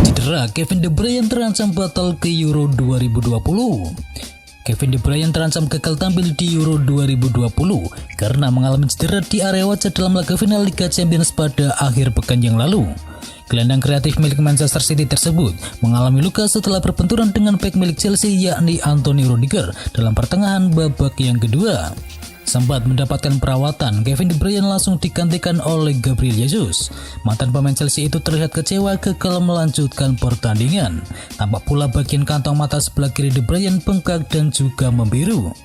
Cedera, Kevin De Bruyne terancam batal ke Euro 2020. Kevin De Bruyne terancam gagal tampil di Euro 2020 karena mengalami cedera di area wajah dalam laga final Liga Champions pada akhir pekan yang lalu. Gelandang kreatif milik Manchester City tersebut mengalami luka setelah berbenturan dengan bek milik Chelsea yakni Anthony Rudiger dalam pertengahan babak yang kedua. Sempat mendapatkan perawatan, Kevin De Bruyne langsung digantikan oleh Gabriel Jesus. Mantan pemain Chelsea itu terlihat kecewa gagal melanjutkan pertandingan. Tampak pula bagian kantong mata sebelah kiri De Bruyne bengkak dan juga membiru.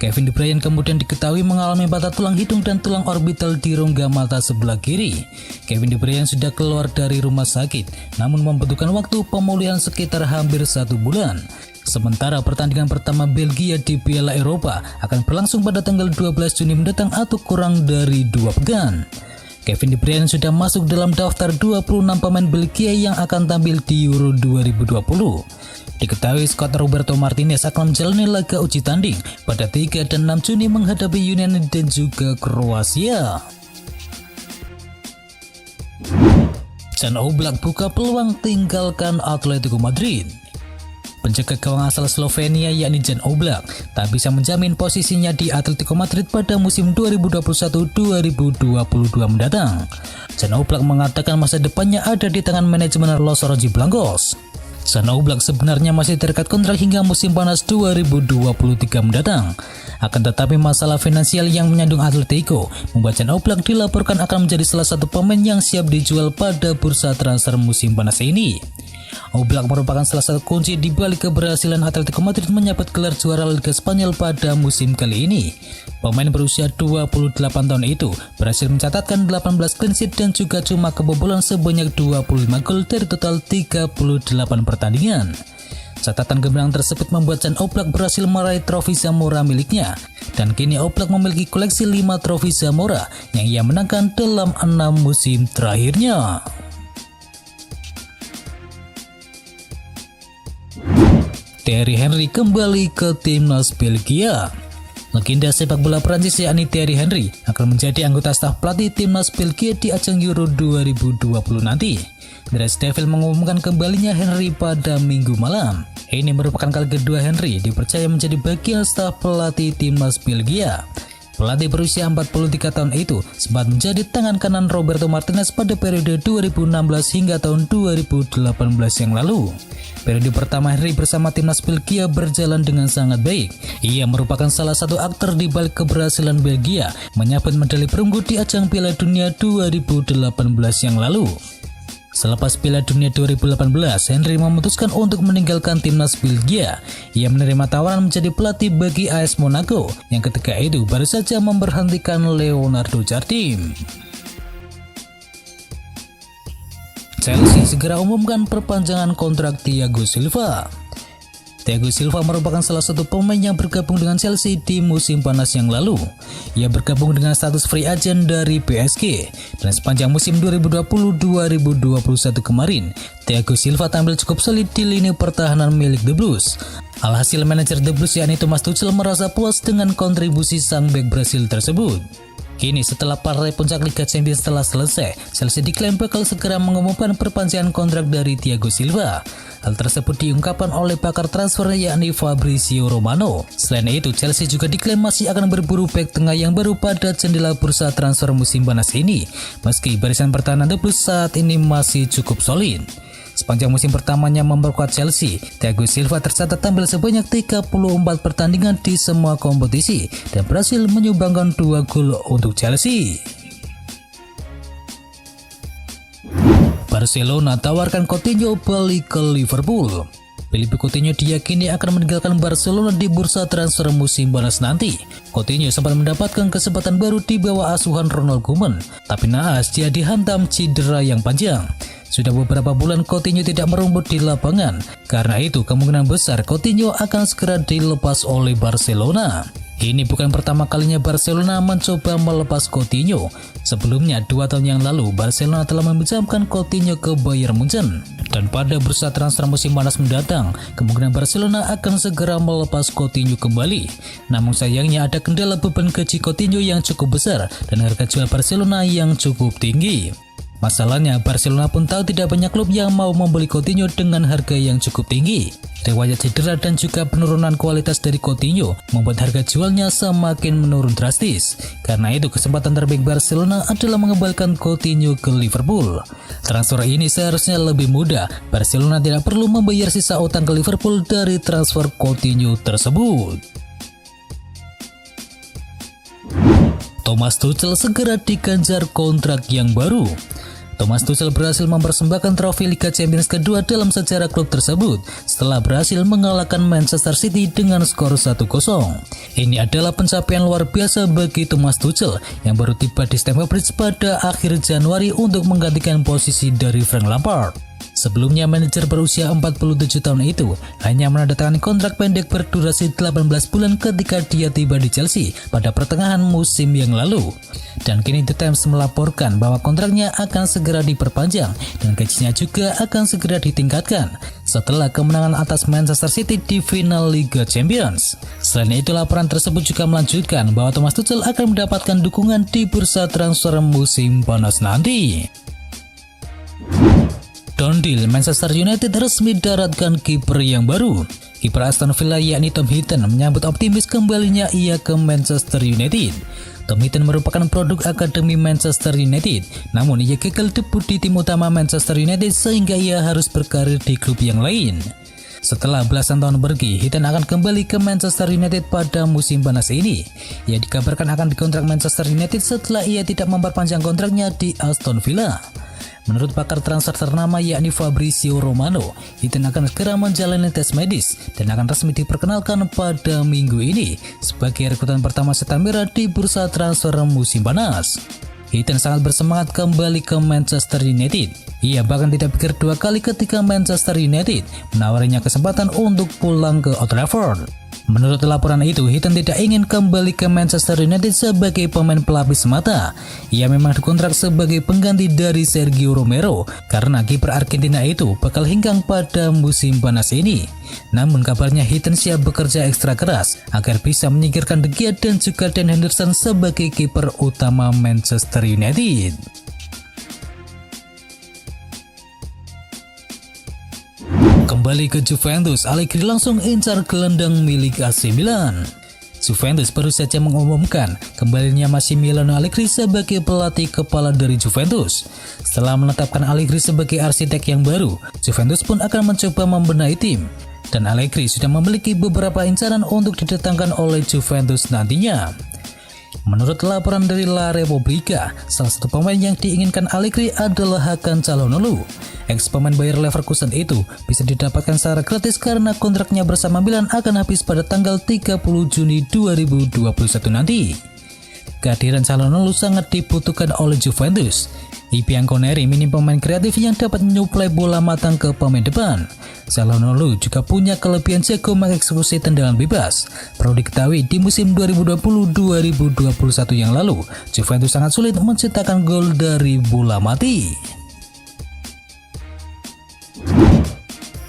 Kevin De Bruyne kemudian diketahui mengalami patah tulang hidung dan tulang orbital di rongga mata sebelah kiri. Kevin De Bruyne sudah keluar dari rumah sakit, namun membutuhkan waktu pemulihan sekitar hampir 1 bulan. Sementara pertandingan pertama Belgia di Piala Eropa akan berlangsung pada tanggal 12 Juni mendatang atau kurang dari 2 pekan. Kevin De Bruyne sudah masuk dalam daftar 26 pemain Belgia yang akan tampil di Euro 2020. Diketahui skuad Roberto Martinez akan menjalani laga uji tanding pada 3 dan 6 Juni menghadapi Yunani dan juga Kroasia. Jan Oblak buka peluang tinggalkan Atletico Madrid. Penjaga gawang asal Slovenia yakni Jan Oblak tak bisa menjamin posisinya di Atletico Madrid pada musim 2021-2022 mendatang. Jan Oblak mengatakan masa depannya ada di tangan manajemen Los Rojiblancos. Jan Oblak sebenarnya masih terikat kontrak hingga musim panas 2023 mendatang. Akan tetapi masalah finansial yang menyandung Atletico membuat Jan Oblak dilaporkan akan menjadi salah satu pemain yang siap dijual pada bursa transfer musim panas ini. Oblak merupakan salah satu kunci di balik keberhasilan Atletico Madrid menyabet gelar juara Liga Spanyol pada musim kali ini. Pemain berusia 28 tahun itu berhasil mencatatkan 18 clean sheet dan juga cuma kebobolan sebanyak 25 gol dari total 38 pertandingan. Catatan gemilang tersebut membuat Jan Oblak berhasil meraih trofi Zamora miliknya, dan kini Oblak memiliki koleksi 5 trofi Zamora yang ia menangkan dalam 6 musim terakhirnya. Thierry Henry kembali ke timnas Belgia. Legenda sepak bola Prancis yakni Thierry Henry akan menjadi anggota staf pelatih timnas Belgia di ajang Euro 2020 nanti. Der Devil mengumumkan kembalinya Henry pada Minggu malam. Ini merupakan kali kedua Henry dipercaya menjadi bagian staf pelatih timnas Belgia. Pelatih berusia 43 tahun itu sempat menjadi tangan kanan Roberto Martinez pada periode 2016 hingga tahun 2018 yang lalu. Periode pertama Henry bersama timnas Belgia berjalan dengan sangat baik. Ia merupakan salah satu aktor di balik keberhasilan Belgia menyabet medali perunggu di ajang Piala Dunia 2018 yang lalu. Selepas Piala Dunia 2018, Henry memutuskan untuk meninggalkan timnas Belgia. Ia menerima tawaran menjadi pelatih bagi AS Monaco yang ketika itu baru saja memberhentikan Leonardo Jardim. Chelsea segera umumkan perpanjangan kontrak Thiago Silva. Thiago Silva merupakan salah satu pemain yang bergabung dengan Chelsea di musim panas yang lalu. Ia bergabung dengan status free agent dari PSG, dan sepanjang musim 2020-2021 kemarin, Thiago Silva tampil cukup solid di lini pertahanan milik The Blues. Alhasil manajer The Blues yakni Thomas Tuchel merasa puas dengan kontribusi sang bek Brasil tersebut. Kini setelah partai puncak Liga Champions telah selesai, Chelsea diklaim bakal segera mengumumkan perpanjangan kontrak dari Thiago Silva. Hal tersebut diungkapkan oleh pakar transfer yakni Fabrizio Romano. Selain itu, Chelsea juga diklaim masih akan berburu bek tengah yang baru pada jendela bursa transfer musim panas ini, meski barisan pertahanan The Blues saat ini masih cukup solid. Sepanjang musim pertamanya memperkuat Chelsea, Thiago Silva tercatat tampil sebanyak 34 pertandingan di semua kompetisi dan berhasil menyumbangkan 2 gol untuk Chelsea. Barcelona tawarkan Coutinho balik ke Liverpool. Philippe Coutinho diyakini akan meninggalkan Barcelona di bursa transfer musim panas nanti. Coutinho sempat mendapatkan kesempatan baru di bawah asuhan Ronald Koeman, tapi naas dia dihantam cedera yang panjang. Sudah beberapa bulan Coutinho tidak merumput di lapangan. Karena itu kemungkinan besar Coutinho akan segera dilepas oleh Barcelona. Ini bukan pertama kalinya Barcelona mencoba melepas Coutinho. Sebelumnya 2 tahun yang lalu Barcelona telah meminjamkan Coutinho ke Bayern Munchen. Dan pada bursa transfer musim panas mendatang, kemungkinan Barcelona akan segera melepas Coutinho kembali. Namun sayangnya ada kendala beban gaji Coutinho yang cukup besar dan harga jual Barcelona yang cukup tinggi. Masalahnya, Barcelona pun tahu tidak banyak klub yang mau membeli Coutinho dengan harga yang cukup tinggi. Riwayat cedera dan juga penurunan kualitas dari Coutinho membuat harga jualnya semakin menurun drastis. Karena itu, kesempatan terbaik Barcelona adalah mengembalikan Coutinho ke Liverpool. Transfer ini seharusnya lebih mudah. Barcelona tidak perlu membayar sisa utang ke Liverpool dari transfer Coutinho tersebut. Thomas Tuchel segera diganjar kontrak yang baru. Thomas Tuchel berhasil mempersembahkan trofi Liga Champions kedua dalam sejarah klub tersebut setelah berhasil mengalahkan Manchester City dengan skor 1-0. Ini adalah pencapaian luar biasa bagi Thomas Tuchel yang baru tiba di Stamford Bridge pada akhir Januari untuk menggantikan posisi dari Frank Lampard. Sebelumnya, manajer berusia 47 tahun itu hanya menandatangani kontrak pendek berdurasi 18 bulan ketika dia tiba di Chelsea pada pertengahan musim yang lalu. Dan kini The Times melaporkan bahwa kontraknya akan segera diperpanjang dan gajinya juga akan segera ditingkatkan setelah kemenangan atas Manchester City di final Liga Champions. Selain itu, laporan tersebut juga melanjutkan bahwa Thomas Tuchel akan mendapatkan dukungan di bursa transfer musim panas nanti. Done deal, Manchester United resmi daratkan kiper yang baru. Kiper Aston Villa yakni Tom Heaton menyambut optimis kembalinya ia ke Manchester United. Tom Heaton merupakan produk akademi Manchester United, namun ia gagal debut di tim utama Manchester United sehingga ia harus berkarir di klub yang lain. Setelah belasan tahun pergi, Heaton akan kembali ke Manchester United pada musim panas ini. Ia dikabarkan akan dikontrak Manchester United setelah ia tidak memperpanjang kontraknya di Aston Villa. Menurut pakar transfer ternama yakni Fabrizio Romano, Heaton akan segera menjalani tes medis dan akan resmi diperkenalkan pada minggu ini sebagai rekrutan pertama setan merah di bursa transfer musim panas. Heaton sangat bersemangat kembali ke Manchester United. Ia bahkan tidak pikir dua kali ketika Manchester United menawarinya kesempatan untuk pulang ke Old Trafford. Menurut laporan itu, Heaton tidak ingin kembali ke Manchester United sebagai pemain pelapis semata. Ia memang dikontrak sebagai pengganti dari Sergio Romero karena kiper Argentina itu bakal hengkang pada musim panas ini. Namun kabarnya Heaton siap bekerja ekstra keras agar bisa menyingkirkan De Gea dan juga Dan Henderson sebagai kiper utama Manchester United. Kembali ke Juventus, Allegri langsung incar gelandang milik AC Milan. Juventus baru saja mengumumkan kembalinya Massimiliano Allegri sebagai pelatih kepala dari Juventus. Setelah menetapkan Allegri sebagai arsitek yang baru, Juventus pun akan mencoba membenahi tim. Dan Allegri sudah memiliki beberapa incaran untuk didatangkan oleh Juventus nantinya. Menurut laporan dari La Repubblica, salah satu pemain yang diinginkan Allegri adalah Hakan Çalhanoğlu. Ex-pemain Bayer Leverkusen itu bisa didapatkan secara gratis karena kontraknya bersama Milan akan habis pada tanggal 30 Juni 2021 nanti. Kehadiran Çalhanoğlu sangat dibutuhkan oleh Juventus. I Bianconeri minim pemain kreatif yang dapat menyuplai bola matang ke pemain depan. Çalhanoğlu juga punya kelebihan jago mengeksekusi tendangan bebas. Perlu diketahui di musim 2020-2021 yang lalu, Juventus sangat sulit menciptakan gol dari bola mati.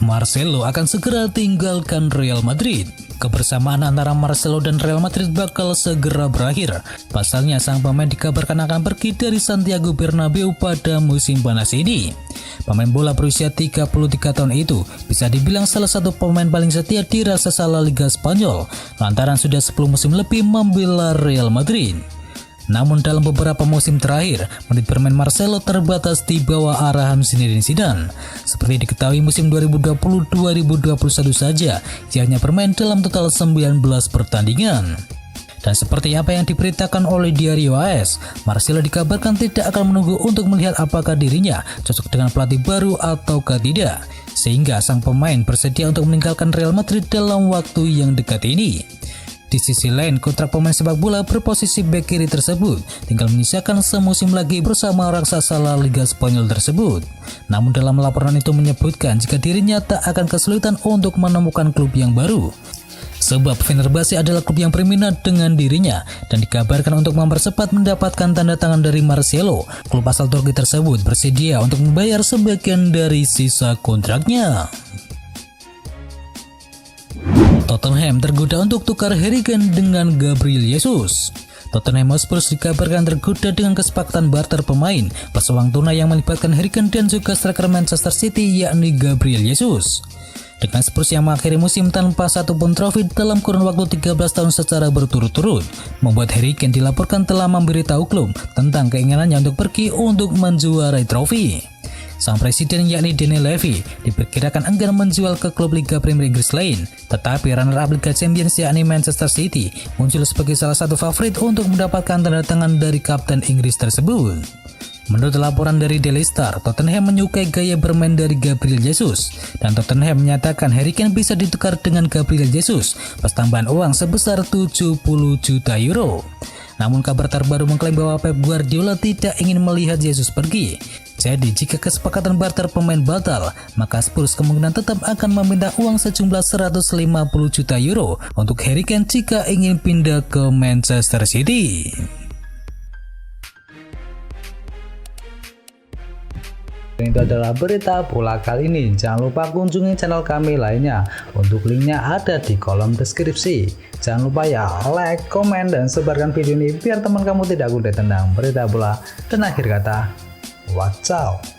Marcelo akan segera tinggalkan Real Madrid. Kebersamaan antara Marcelo dan Real Madrid bakal segera berakhir. Pasalnya sang pemain dikabarkan akan pergi dari Santiago Bernabeu pada musim panas ini. Pemain bola berusia 33 tahun itu bisa dibilang salah satu pemain paling setia di raksasa Liga Spanyol lantaran sudah 10 musim lebih membela Real Madrid. Namun dalam beberapa musim terakhir, menit bermain Marcelo terbatas di bawah arahan Zinedine Zidane. Seperti diketahui musim 2020-2021 saja, ia hanya bermain dalam total 19 pertandingan. Dan seperti apa yang diberitakan oleh Diario AS, Marcelo dikabarkan tidak akan menunggu untuk melihat apakah dirinya cocok dengan pelatih baru ataukah tidak. Sehingga sang pemain bersedia untuk meninggalkan Real Madrid dalam waktu yang dekat ini. Di sisi lain, kontrak pemain sepak bola berposisi bek kiri tersebut tinggal menyisakan semusim lagi bersama raksasa La Liga Spanyol tersebut. Namun dalam laporan itu menyebutkan jika dirinya tak akan kesulitan untuk menemukan klub yang baru. Sebab Fenerbahce adalah klub yang berminat dengan dirinya dan dikabarkan untuk mempercepat mendapatkan tanda tangan dari Marcelo. Klub asal Turki tersebut bersedia untuk membayar sebagian dari sisa kontraknya. Tottenham tergoda untuk tukar Harry Kane dengan Gabriel Jesus. Tottenham Hotspur dikabarkan tergoda dengan kesepakatan barter pemain plus uang tunai yang melibatkan Harry Kane dan juga striker Manchester City yakni Gabriel Jesus. Dengan Spurs yang mengakhiri musim tanpa satupun trofi dalam kurun waktu 13 tahun secara berturut-turut, membuat Harry Kane dilaporkan telah memberitahu klub tentang keinginannya untuk pergi untuk menjuarai trofi. Sang presiden yakni Daniel Levy diperkirakan enggan menjual ke klub Liga Premier Inggris lain, tetapi runner-up Liga Champions yakni Manchester City muncul sebagai salah satu favorit untuk mendapatkan tanda tangan dari kapten Inggris tersebut. Menurut laporan dari Daily Star, Tottenham menyukai gaya bermain dari Gabriel Jesus, dan Tottenham menyatakan Harry Kane bisa ditukar dengan Gabriel Jesus plus tambahan uang sebesar 70 juta euro. Namun kabar terbaru mengklaim bahwa Pep Guardiola tidak ingin melihat Jesus pergi. Jadi jika kesepakatan barter pemain batal, maka Spurs kemungkinan tetap akan meminta uang sejumlah 150 juta euro untuk Harry Kane jika ingin pindah ke Manchester City. Itu adalah berita bola kali ini. Jangan lupa kunjungi channel kami lainnya. Untuk linknya ada di kolom deskripsi. Jangan lupa ya like, komen, dan sebarkan video ini biar teman kamu tidak kudet tentang berita bola. Dan akhir kata, watch out.